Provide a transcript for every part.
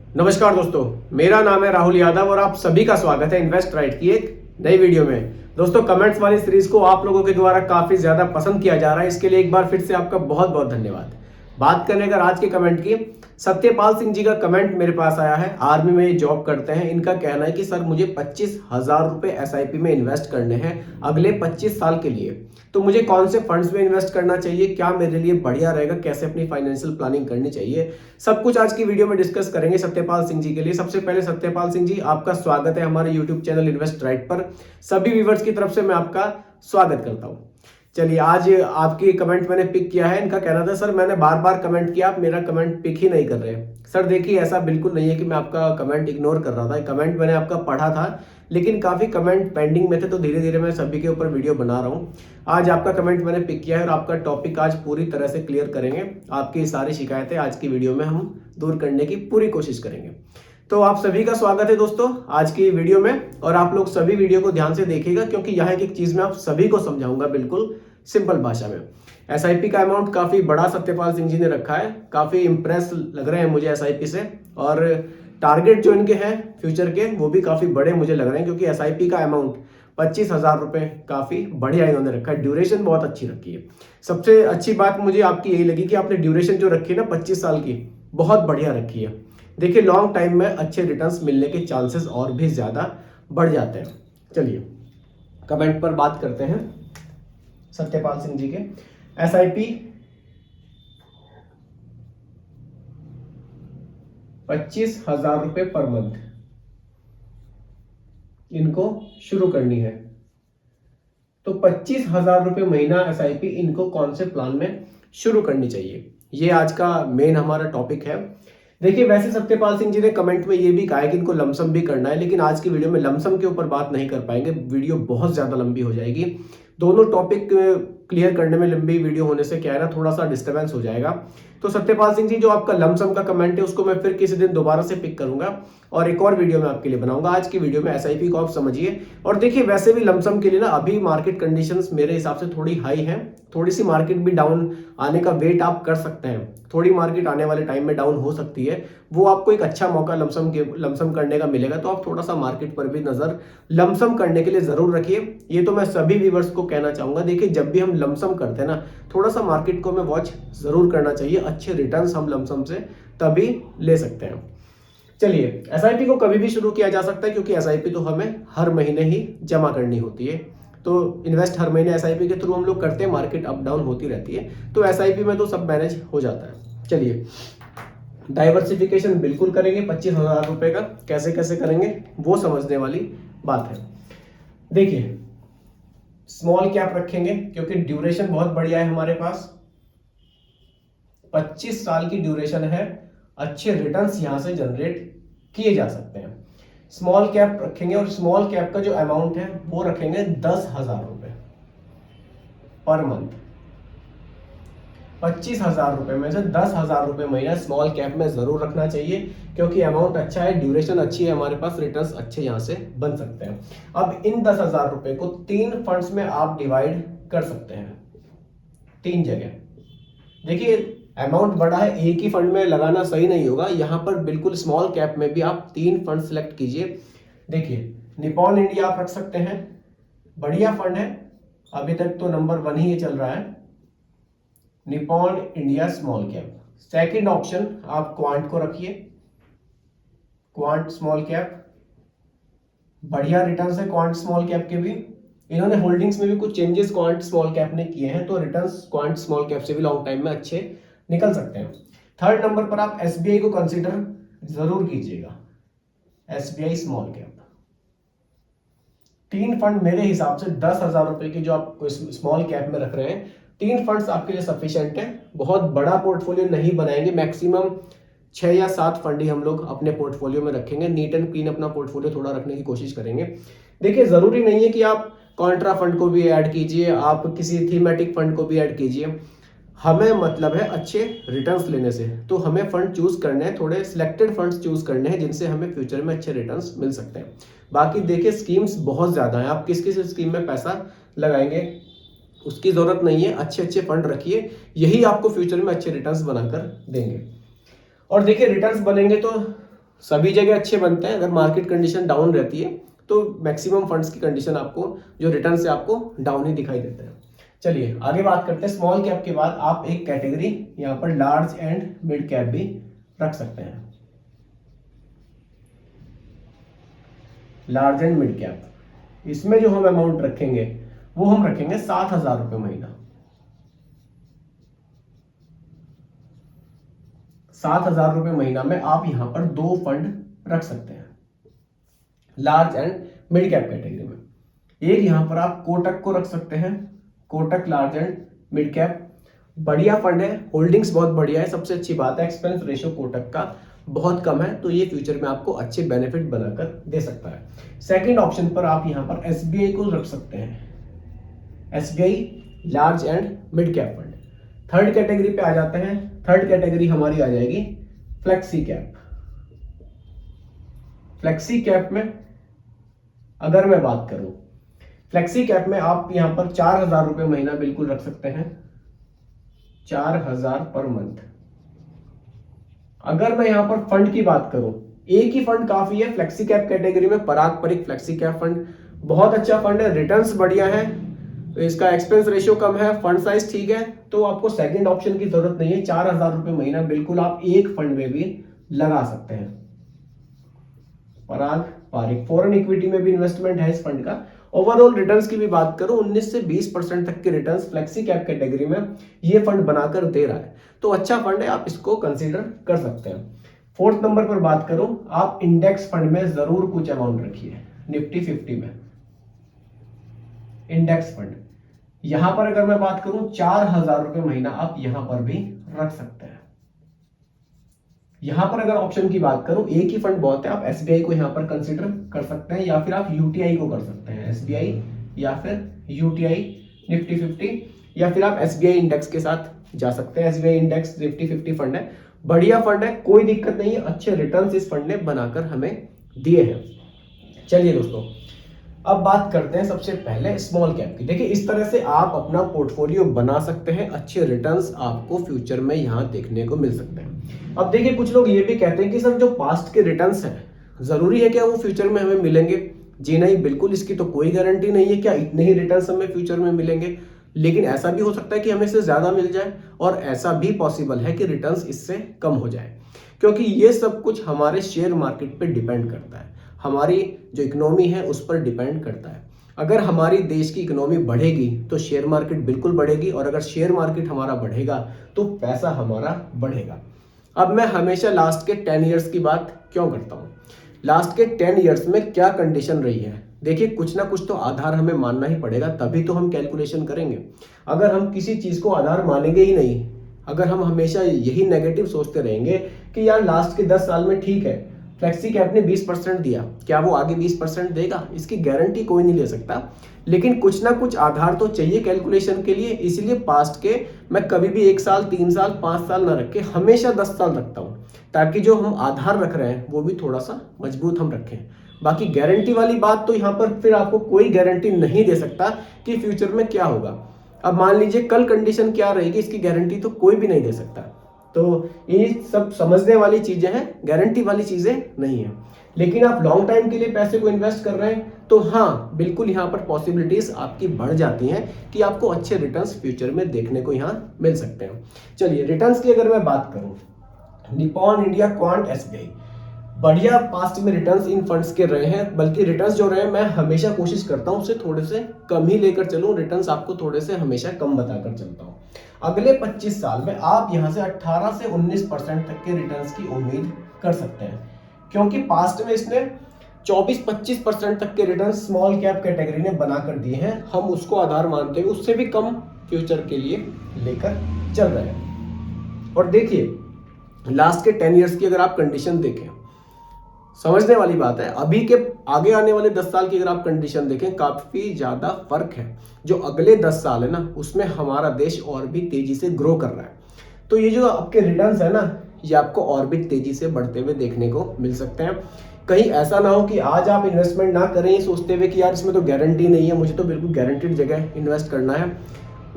नमस्कार दोस्तों, मेरा नाम है राहुल यादव और आप सभी का स्वागत है इन्वेस्ट राइट की एक नई वीडियो में। दोस्तों, कमेंट्स वाली सीरीज को आप लोगों के द्वारा काफी ज्यादा पसंद किया जा रहा है, इसके लिए एक बार फिर से आपका बहुत बहुत धन्यवाद। बात करने का आज के कमेंट की, सत्यपाल सिंह जी का कमेंट मेरे पास आया है। आर्मी में ये जॉब करते हैं। इनका कहना है कि सर मुझे 25,000 रुपए एसआईपी में इन्वेस्ट करने हैं अगले 25 साल के लिए। तो मुझे कौन से फंड्स में इन्वेस्ट करना चाहिए, क्या मेरे लिए बढ़िया रहेगा, कैसे अपनी फाइनेंशियल प्लानिंग करनी चाहिए, सब कुछ आज की वीडियो में डिस्कस करेंगे सत्यपाल सिंह जी के लिए। सबसे पहले सत्यपाल सिंह जी, आपका स्वागत है हमारे यूट्यूब चैनल इन्वेस्ट राइट पर। सभी व्यूवर्स की तरफ से मैं आपका स्वागत करता हूं। चलिए, आज आपकी कमेंट मैंने पिक किया है। इनका कहना था सर मैंने बार बार कमेंट किया, आप मेरा कमेंट पिक ही नहीं कर रहे। सर देखिए, ऐसा बिल्कुल नहीं है कि मैं आपका कमेंट इग्नोर कर रहा था। कमेंट मैंने आपका पढ़ा था, लेकिन काफी कमेंट पेंडिंग में थे, तो धीरे धीरे मैं सभी के ऊपर वीडियो बना रहा हूँ। आज आपका कमेंट मैंने पिक किया है और आपका टॉपिक आज पूरी तरह से क्लियर करेंगे। आपकी सारी शिकायतें आज की वीडियो में हम दूर करने की पूरी कोशिश करेंगे। तो आप सभी का स्वागत है दोस्तों आज की वीडियो में, और आप लोग सभी वीडियो को ध्यान से देखिएगा, क्योंकि यहाँ एक चीज मैं आप सभी को समझाऊंगा बिल्कुल सिंपल भाषा में। एसआईपी का अमाउंट काफी बड़ा सत्यपाल सिंह जी ने रखा है, काफी इंप्रेस लग रहे हैं मुझे एसआईपी से, और टारगेट जो इनके हैं फ्यूचर के वो भी काफी बड़े मुझे लग रहे हैं, क्योंकि एसआईपी का अमाउंट 25,000 रुपए काफी बढ़िया इन्होंने रखा है। ड्यूरेशन बहुत अच्छी रखी है। सबसे अच्छी बात मुझे आपकी यही लगी कि आपने ड्यूरेशन जो रखी है ना 25 साल की, बहुत बढ़िया रखी है। देखिए, लॉन्ग टाइम में अच्छे रिटर्न्स मिलने के चांसेस और भी ज्यादा बढ़ जाते हैं। चलिए कमेंट पर बात करते हैं सत्यपाल सिंह जी के। एसआईपी 25,000 रुपए पर मंथ इनको शुरू करनी है। तो 25,000 रुपए महीना एसआईपी इनको कौन से प्लान में शुरू करनी चाहिए, ये आज का मेन हमारा टॉपिक है। देखिए, वैसे सत्यपाल सिंह जी ने कमेंट में ये भी कहा है कि इनको लमसम भी करना है, लेकिन आज की वीडियो में लमसम के ऊपर बात नहीं कर पाएंगे, वीडियो बहुत ज्यादा लंबी हो जाएगी। दोनों टॉपिक क्लियर करने में लंबी वीडियो होने से क्या है ना, थोड़ा सा डिस्टर्बेंस हो जाएगा। तो सत्यपाल सिंह जी, जो आपका लमसम का कमेंट है उसको मैं फिर किसी दिन दोबारा से पिक करूंगा और एक और वीडियो में आपके लिए बनाऊंगा। आज की वीडियो में एसआईपी को आप समझिए। और देखिए, वैसे भी लमसम के लिए ना अभी मार्केट कंडीशंस मेरे हिसाब से थोड़ी हाई हैं, थोड़ी सी मार्केट भी डाउन आने का वेट आप कर सकते हैं। थोड़ी मार्केट आने वाले टाइम में डाउन हो सकती है, वो आपको एक अच्छा मौका लमसम करने का मिलेगा। तो आप थोड़ा सा मार्केट पर भी नजर लमसम करने के लिए जरूर रखिए। ये तो मैं सभी व्यूवर्स को कहना चाहूंगा। देखिए, जब भी हम लमसम करते हैं ना, थोड़ा सा मार्केट को हमें वॉच जरूर करना चाहिए। अच्छे रिटर्न्स हम लमसम से तभी ले सकते हैं। चलिए, एसआईपी को कभी भी शुरू किया जा सकता है, क्योंकि एसआईपी तो हमें हर महीने ही जमा करनी होती है। तो इन्वेस्ट हर महीने एसआईपी के थ्रू हम लोग करते हैं, मार्केट अप डाउन होती रहती है, तो एसआईपी में तो सब मैनेज हो जाता है। चलिए, डाइवर्सिफिकेशन बिल्कुल करेंगे 25,000 रुपए का। कैसे कैसे करेंगे वो समझने वाली बात है। देखिए, स्मॉल कैप रखेंगे क्योंकि ड्यूरेशन बहुत बढ़िया है हमारे पास, 25 साल की ड्यूरेशन है। अच्छे रिटर्न्स यहां से जनरेट किए जा सकते हैं। स्मॉल कैप रखेंगे और स्मॉल कैप का जो अमाउंट है वो रखेंगे 10,000 रुपए पर मंथ। 25,000 रुपए में से 10,000 रुपए महीना स्मॉल कैप में जरूर रखना चाहिए, क्योंकि अमाउंट अच्छा है, ड्यूरेशन अच्छी है हमारे पास, रिटर्न्स अच्छे यहां से बन सकते हैं। अब इन 10,000 रुपए को 3 फंड्स में आप डिवाइड कर सकते हैं, 3 जगह। देखिए, अमाउंट बड़ा है, एक ही फंड में लगाना सही नहीं होगा। यहां पर बिल्कुल स्मॉल कैप में भी आप 3 फंड सिलेक्ट कीजिए। देखिए, निपॉन इंडिया आप रख सकते हैं, बढ़िया फंड है, अभी तक तो नंबर 1 ही चल रहा है, Nippon India small cap. Second option आप क्वांट को रखिए, क्वांट स्मॉल कैप, बढ़िया रिटर्न्स है क्वांट स्मॉल कैप के भी। इन्होंने होल्डिंग्स में भी कुछ चेंजेस क्वांट स्मॉल कैप ने किए हैं, तो रिटर्न्स क्वांट स्मॉल कैप से भी लॉन्ग टाइम में अच्छे निकल सकते हैं। थर्ड नंबर पर आप एसबीआई को कंसीडर जरूर कीजिएगा, एसबीआई स्मॉल कैप। 3 फंड मेरे हिसाब से 10,000 रुपए की जो आप स्मॉल कैप में रख रहे हैं, 3 फंड्स आपके लिए सफिशिएंट है। बहुत बड़ा पोर्टफोलियो नहीं बनाएंगे, मैक्सिमम 6 या 7 फंड ही हम लोग अपने पोर्टफोलियो में रखेंगे। नीट एंड क्लीन अपना पोर्टफोलियो थोड़ा रखने की कोशिश करेंगे। देखिए, जरूरी नहीं है कि आप कॉन्ट्रा फंड को भी ऐड कीजिए, आप किसी थीमेटिक फंड को भी ऐड कीजिए। हमें मतलब है अच्छे रिटर्न्स लेने से, तो हमें फंड चूज करने हैं, थोड़े सिलेक्टेड फंड्स चूज करने हैं जिनसे हमें फ्यूचर में अच्छे रिटर्न्स मिल सकते हैं। बाकी देखिए, स्कीम्स बहुत ज्यादा है, आप किस किस स्कीम में पैसा लगाएंगे उसकी जरूरत नहीं है। अच्छे अच्छे फंड रखिए, यही आपको फ्यूचर में अच्छे रिटर्न्स बनाकर देंगे। और देखिए, रिटर्न्स बनेंगे तो सभी जगह अच्छे बनते हैं, अगर मार्केट कंडीशन डाउन रहती है तो मैक्सिमम फंड्स की कंडीशन आपको जो रिटर्न से आपको डाउन ही दिखाई देते हैं। चलिए आगे बात करते हैं। स्मॉल कैप के बाद आप एक कैटेगरी यहाँ पर लार्ज एंड मिड कैप भी रख सकते हैं। लार्ज एंड मिड कैप, इसमें जो हम अमाउंट रखेंगे वो हम रखेंगे 7,000 रुपये महीना। 7,000 रुपये महीना में आप यहां पर 2 फंड रख सकते हैं large and mid cap category में। एक यहां पर आप कोटक को रख सकते हैं, Kotak large and mid cap, बढ़िया फंड है, होल्डिंग्स बहुत बढ़िया है। सबसे अच्छी बात है एक्सपेंस रेशियो कोटक का बहुत कम है, तो ये फ्यूचर में आपको अच्छे बेनिफिट बनाकर दे सकता है। सेकंड ऑप्शन पर आप यहां पर एसबीआई को रख सकते हैं, SBI large and mid cap fund. Third category पे आ जाते हैं। थर्ड कैटेगरी हमारी आ जाएगी फ्लेक्सी कैप। फ्लेक्सी कैप में अगर मैं बात करूं, फ्लेक्सी कैप में आप यहां पर 4,000 रुपये महीना बिल्कुल रख सकते हैं, 4,000 पर मंथ। अगर मैं यहां पर फंड की बात करूं, एक ही फंड काफी है फ्लेक्सी कैप कैटेगरी में, पराग परिक फ्लेक्सी कैप फंड बहुत अच्छा फंड है, रिटर्न्स बढ़िया है, तो इसका एक्सपेंस रेशियो कम है, फंड साइज ठीक है, तो आपको सेकंड ऑप्शन की जरूरत नहीं है। 4,000 रुपये महीना बिल्कुल आप एक फंड में भी लगा सकते हैं। पराग पारिक फॉरेन इक्विटी में भी इन्वेस्टमेंट है इस फंड का। ओवरऑल रिटर्न्स की भी बात करूं, 19 से 20% तक के रिटर्न्स फ्लेक्सी कैप कैटेगरी में ये फंड बनाकर दे रहा है, तो अच्छा फंड है, आप इसको कंसीडर कर सकते हैं। फोर्थ नंबर पर बात करूं, आप इंडेक्स फंड में जरूर कुछ अमाउंट रखिए, निफ्टी 50 में इंडेक्स फंड। यहां पर अगर मैं बात करूं 4,000 रुपये महीना आप यहां पर भी रख सकते हैं। यहां पर अगर ऑप्शन की बात करूं, एक ही फंड बहुत है, आप एसबीआई को यहां पर कंसीडर कर सकते हैं या फिर आप यूटीआई को कर सकते हैं, एसबीआई या फिर यूटीआई निफ्टी 50, या फिर आप एसबीआई इंडेक्स के साथ जा सकते हैं। एसबीआई इंडेक्स निफ्टी 50 फंड है, बढ़िया फंड है, कोई दिक्कत नहीं है, अच्छे रिटर्न्स इस फंड ने बनाकर हमें दिए हैं। चलिए दोस्तों अब बात करते हैं सबसे पहले स्मॉल कैप की। देखिए इस तरह से आप अपना पोर्टफोलियो बना सकते हैं, अच्छे रिटर्न्स आपको फ्यूचर में यहां देखने को मिल सकते हैं। अब देखिए कुछ लोग ये भी कहते हैं कि सर जो पास्ट के रिटर्न्स हैं जरूरी है क्या वो फ्यूचर में हमें मिलेंगे? जी नहीं, बिल्कुल इसकी तो कोई गारंटी नहीं है क्या इतने ही रिटर्न्स हमें फ्यूचर में मिलेंगे, लेकिन ऐसा भी हो सकता है कि हमें इससे ज्यादा मिल जाए, और ऐसा भी पॉसिबल है कि रिटर्न्स इससे कम हो जाए, क्योंकि ये सब कुछ हमारे शेयर मार्केट पे डिपेंड करता है, हमारी जो इकोनॉमी है उस पर डिपेंड करता है। अगर हमारी देश की इकोनॉमी बढ़ेगी तो शेयर मार्केट बिल्कुल बढ़ेगी, और अगर शेयर मार्केट हमारा बढ़ेगा तो पैसा हमारा बढ़ेगा। अब मैं हमेशा लास्ट के 10 ईयर्स की बात क्यों करता हूँ, लास्ट के 10 ईयर्स में क्या कंडीशन रही है। देखिए कुछ ना कुछ तो आधार हमें मानना ही पड़ेगा, तभी तो हम कैलकुलेशन करेंगे। अगर हम किसी चीज को आधार मानेंगे ही नहीं, अगर हम हमेशा यही नेगेटिव सोचते रहेंगे कि यार लास्ट के 10 साल में ठीक है फ्लेक्सी कैप ने 20% दिया, क्या वो आगे 20% देगा, इसकी गारंटी कोई नहीं ले सकता, लेकिन कुछ ना कुछ आधार तो चाहिए कैलकुलेशन के लिए। इसलिए पास्ट के मैं कभी भी 1 साल 3 साल 5 साल ना रख के हमेशा 10 साल रखता हूँ, ताकि जो हम आधार रख रहे हैं वो भी थोड़ा सा मजबूत हम रखें। बाकी गारंटी वाली बात तो यहाँ पर फिर आपको कोई गारंटी नहीं दे सकता कि फ्यूचर में क्या होगा। अब मान लीजिए कल कंडीशन क्या रहेगी, इसकी गारंटी तो कोई भी नहीं दे सकता। तो ये सब समझने वाली चीजें हैं, गारंटी वाली चीजें नहीं है। लेकिन आप लॉन्ग टाइम के लिए पैसे को इन्वेस्ट कर रहे हैं तो हाँ बिल्कुल यहाँ पर पॉसिबिलिटीज आपकी बढ़ जाती हैं कि आपको अच्छे रिटर्न्स फ्यूचर में देखने को यहाँ मिल सकते हैं। चलिए रिटर्न्स की अगर मैं बात करूं, निपॉन इंडिया क्वांट एसबीआई बढ़िया पास्ट में रिटर्न्स इन फंड्स के रहे हैं, बल्कि रिटर्न्स जो रहे हैं मैं हमेशा कोशिश करता हूं उससे थोड़े से कम ही लेकर चलूं, रिटर्न्स आपको थोड़े से हमेशा कम बताकर चलता हूं। अगले 25 साल में आप यहां से 18 से 19% तक के रिटर्न्स की उम्मीद कर सकते हैं, क्योंकि पास्ट में इसने 24-25% तक के रिटर्न स्मॉल कैप कैटेगरी ने बनाकर दिए हैं। हम उसको आधार मानते हुए उससे भी कम फ्यूचर के लिए लेकर चल रहे हैं। और देखिए लास्ट के 10 ईयर्स की अगर आप कंडीशन देखें, समझने वाली बात है, अभी के आगे आने वाले 10 साल की अगर आप कंडीशन देखें काफी ज्यादा फर्क है। जो अगले 10 साल है ना उसमें हमारा देश और भी तेजी से ग्रो कर रहा है, तो ये जो आपके रिटर्न्स है ना ये आपको और भी तेजी से बढ़ते हुए देखने को मिल सकते हैं। कहीं ऐसा ना हो कि आज आप इन्वेस्टमेंट ना करें सोचते हुए कि यार इसमें तो गारंटी नहीं है, मुझे तो बिल्कुल गारंटीड जगह इन्वेस्ट करना है।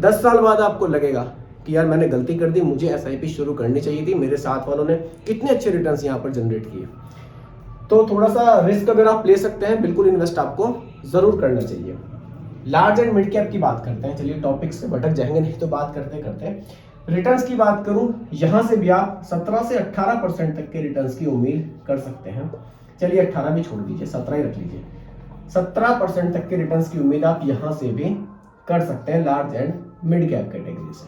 10 साल बाद आपको लगेगा कि यार मैंने गलती कर दी, मुझे एसआईपी शुरू करनी चाहिए थी, मेरे साथ वालों ने कितने अच्छे रिटर्न्स यहाँ पर जनरेट किए। तो थोड़ा सा रिस्क अगर आप ले सकते हैं, बिल्कुल इन्वेस्ट आपको जरूर करना चाहिए। लार्ज एंड मिड कैप की बात करते हैं। चलिए टॉपिक से भटक जाएंगे नहीं तो बात करते करते रिटर्न्स की बात करूं, यहां से भी आप 17 से 18% तक के रिटर्न्स की उम्मीद कर सकते हैं। चलिए 18 भी छोड़ दीजिए, 17 ही रख लीजिए। 17% तक के रिटर्न्स की उम्मीद आप यहां से भी कर सकते हैं large and mid cap category से।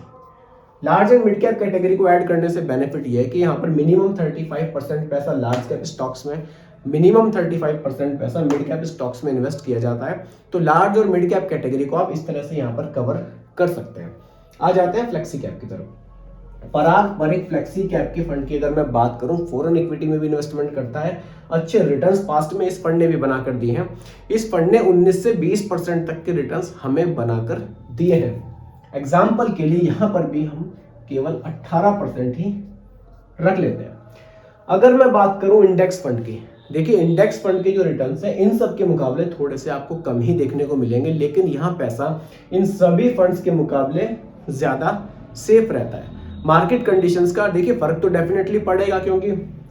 Large and mid cap category को ऐड करने से बेनिफिट ये है कि यहाँ पर मिनिमम 35% पैसा लार्ज कैप स्टॉक्स में, मिनिमम 35% पैसा मिड कैप स्टॉक्स में इन्वेस्ट किया जाता है। तो लार्ज और मिड कैप कैटेगरी को आप इस तरह से यहाँ पर कवर कर सकते हैं। आ जाते हैं फ्लेक्सी कैप की तरफ। पारंपरिक फ्लेक्सी कैप के फंड की अगर मैं बात करूं, फॉरेन इक्विटी में भी इन्वेस्टमेंट करता है, अच्छे रिटर्न्स पास्ट में इस फंड ने भी बनाकर दिए हैं। इस फंड ने 19 से 20% तक के रिटर्न्स हमें बनाकर दिए हैं। एग्जाम्पल के लिए यहां पर भी हम केवल 18% ही रख लेते हैं। अगर मैं बात करूं इंडेक्स फंड की, देखिए इंडेक्स फंड के जो रिटर्न्स है इन सब के मुकाबले थोड़े से आपको कम ही देखने को मिलेंगे, लेकिन यहाँ पैसा इन सभी फंड्स के मुकाबले ज्यादा सेफ रहता है। मार्केट कंडीशंस का देखिए फर्क तो डेफिनेटली पड़ेगा, क्योंकि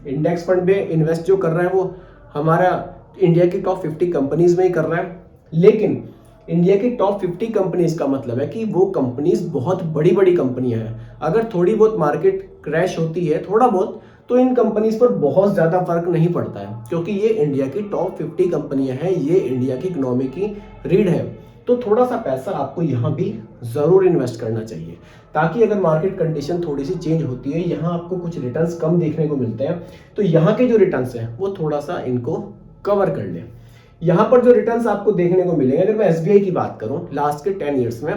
इंडेक्स फंड में इन्वेस्ट जो कर रहा है वो हमारा इंडिया की टॉप 50 कंपनीज में ही कर रहा है। लेकिन इंडिया की टॉप 50 कंपनीज का मतलब है कि वो कंपनीज बहुत बड़ी बड़ी कंपनियां हैं। अगर थोड़ी बहुत मार्केट क्रैश होती है थोड़ा बहुत, तो इन कंपनीज पर बहुत ज्यादा फर्क नहीं पड़ता है, क्योंकि ये इंडिया की टॉप 50 कंपनियां हैं, ये इंडिया की इकोनॉमी की रीढ़ है। तो थोड़ा सा पैसा आपको यहाँ भी जरूर इन्वेस्ट करना चाहिए, ताकि अगर मार्केट कंडीशन थोड़ी सी चेंज होती है, यहाँ आपको कुछ रिटर्न्स कम देखने को मिलते हैं, तो यहाँ के जो रिटर्न्स हैं वो थोड़ा सा इनको कवर कर ले। यहाँ पर जो रिटर्न्स आपको देखने को मिलेंगे, अगर मैं एसबीआई की बात करूं, लास्ट के 10 ईयर्स में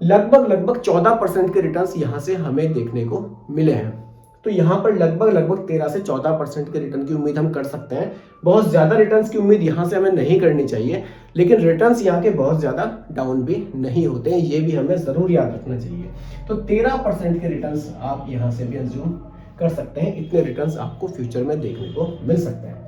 लगभग 14% के रिटर्न्स यहाँ से हमें देखने को मिले हैं। तो यहाँ पर लगभग 13 से 14% के रिटर्न की उम्मीद हम कर सकते हैं। बहुत ज्यादा रिटर्न्स की उम्मीद यहाँ से हमें नहीं करनी चाहिए, लेकिन रिटर्न्स यहाँ के बहुत ज्यादा डाउन भी नहीं होते हैं, ये भी हमें जरूर याद रखना चाहिए। तो 13% के रिटर्न्स आप यहाँ से भी अज्यूम कर सकते हैं, इतने रिटर्न्स आपको फ्यूचर में देखने को मिल सकते हैं।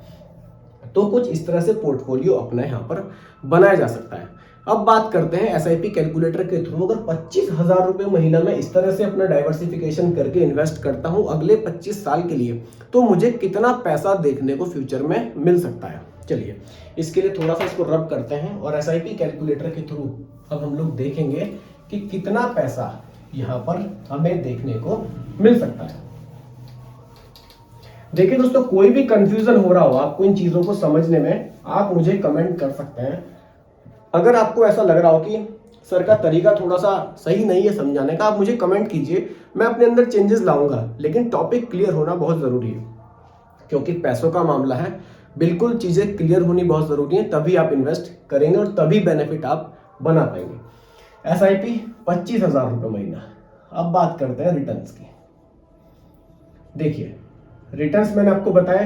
तो कुछ इस तरह से पोर्टफोलियो अपना यहाँ पर बनाया जा सकता है। अब बात करते हैं एसआईपी कैलकुलेटर के थ्रू अगर 25,000 रुपए महीना में इस तरह से अपना डाइवर्सिफिकेशन करके इन्वेस्ट करता हूं अगले 25 साल के लिए, तो मुझे कितना पैसा देखने को फ्यूचर में मिल सकता है। चलिए इसके लिए थोड़ा सा इसको रब करते हैं और एसआईपी कैलकुलेटर के थ्रू अब हम लोग देखेंगे कि कितना पैसा यहाँ पर हमें देखने को मिल सकता है। देखिए दोस्तों, कोई भी कंफ्यूजन हो रहा हो आपको इन चीजों को समझने में, आप मुझे कमेंट कर सकते हैं। अगर आपको ऐसा लग रहा हो कि सर का तरीका थोड़ा सा सही नहीं है समझाने का, आप मुझे कमेंट कीजिए, मैं अपने अंदर चेंजेस लाऊंगा। लेकिन टॉपिक क्लियर होना बहुत जरूरी है, क्योंकि पैसों का मामला है, बिल्कुल चीजें क्लियर होनी बहुत जरूरी है, तभी आप इन्वेस्ट करेंगे और तभी बेनिफिट आप बना पाएंगे। एसआईपी 25,000 रुपये महीना। अब बात करते हैं रिटर्न्स की। देखिए रिटर्न्स मैंने आपको बताया,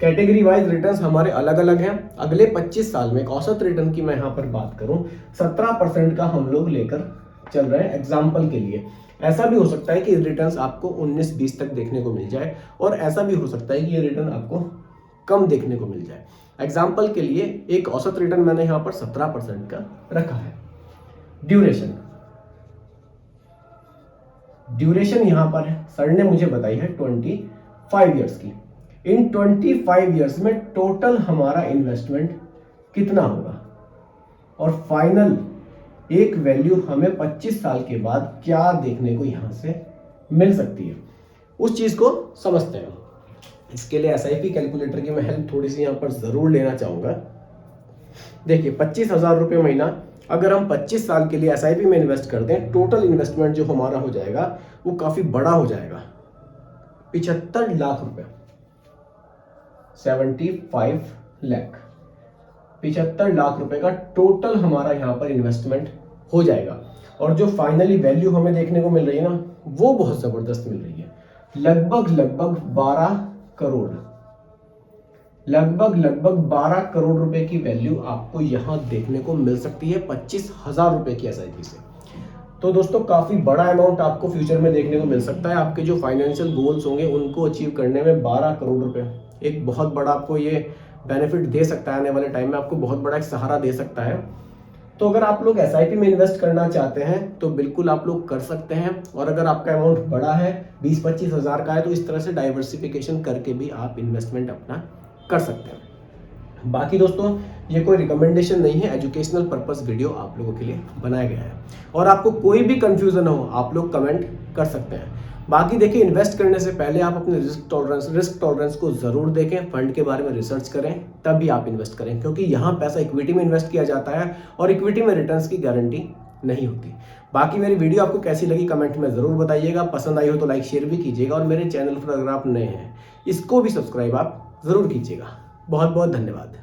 कैटेगरी वाइज रिटर्न्स हमारे अलग अलग हैं। अगले 25 साल में एक औसत रिटर्न की मैं यहाँ पर बात करूं, 17% का हम लोग लेकर चल रहे हैं एग्जाम्पल के लिए। ऐसा भी हो सकता है कि रिटर्न्स आपको 19-20 तक देखने को मिल जाए, और ऐसा भी हो सकता है कि ये रिटर्न आपको कम देखने को मिल जाए। एग्जाम्पल के लिए एक औसत रिटर्न मैंने यहाँ पर 17% का रखा है। ड्यूरेशन यहाँ पर सर ने मुझे बताई है 25 ईयर्स की। इन 25 ईयर्स में टोटल हमारा इन्वेस्टमेंट कितना होगा, और फाइनल एक वैल्यू हमें 25 साल के बाद क्या देखने को यहां से मिल सकती है, उस चीज को समझते हैं। इसके लिए एसआईपी कैलकुलेटर की मैं हेल्प थोड़ी सी यहां पर जरूर लेना चाहूंगा। देखिए 25,000 रुपये महीना अगर हम 25 साल के लिए एसआईपी में इन्वेस्ट करते हैं, टोटल इन्वेस्टमेंट जो हमारा हो जाएगा वो काफी बड़ा हो जाएगा, 75 लाख रुपए, 75 लाख, 75 लाख रुपए का टोटल हमारा यहाँ पर इन्वेस्टमेंट हो जाएगा। और जो फाइनली वैल्यू हमें देखने को मिल रही है ना, वो बहुत जबरदस्त मिल रही है। लगभग 12 करोड़, लगभग 12 करोड़ रुपए की वैल्यू आपको यहां देखने को मिल सकती है 25,000 रुपए की एसआईपी से। तो दोस्तों काफी बड़ा अमाउंट आपको फ्यूचर में देखने को मिल सकता है। आपके जो फाइनेंशियल गोल्स होंगे उनको अचीव करने में 12 करोड़ रुपए एक बहुत बड़ा आपको ये बेनिफिट दे सकता है, आने वाले टाइम में आपको बहुत बड़ा एक सहारा दे सकता है। तो अगर आप लोग एसआईपी में इन्वेस्ट करना चाहते हैं तो बिल्कुल आप लोग कर सकते हैं, और अगर आपका अमाउंट बड़ा है 20-25 हज़ार का है, तो इस तरह से डाइवर्सिफिकेशन करके भी आप इन्वेस्टमेंट अपना कर सकते हैं। बाकी दोस्तों ये कोई रिकमेंडेशन नहीं है, एजुकेशनल पर्पस वीडियो आप लोगों के लिए बनाया गया है। और आपको कोई भी कंफ्यूजन हो आप लोग कमेंट कर सकते हैं। बाकी देखिए, इन्वेस्ट करने से पहले आप अपने रिस्क टॉलरेंस को जरूर देखें, फंड के बारे में रिसर्च करें, तभी आप इन्वेस्ट करें, क्योंकि यहाँ पैसा इक्विटी में इन्वेस्ट किया जाता है और इक्विटी में रिटर्न्स की गारंटी नहीं होती। बाकी मेरी वीडियो आपको कैसी लगी कमेंट में जरूर बताइएगा, पसंद आई हो तो लाइक शेयर भी कीजिएगा, और मेरे चैनल पर अगर आप नए हैं इसको भी सब्सक्राइब आप जरूर कीजिएगा। बहुत बहुत धन्यवाद।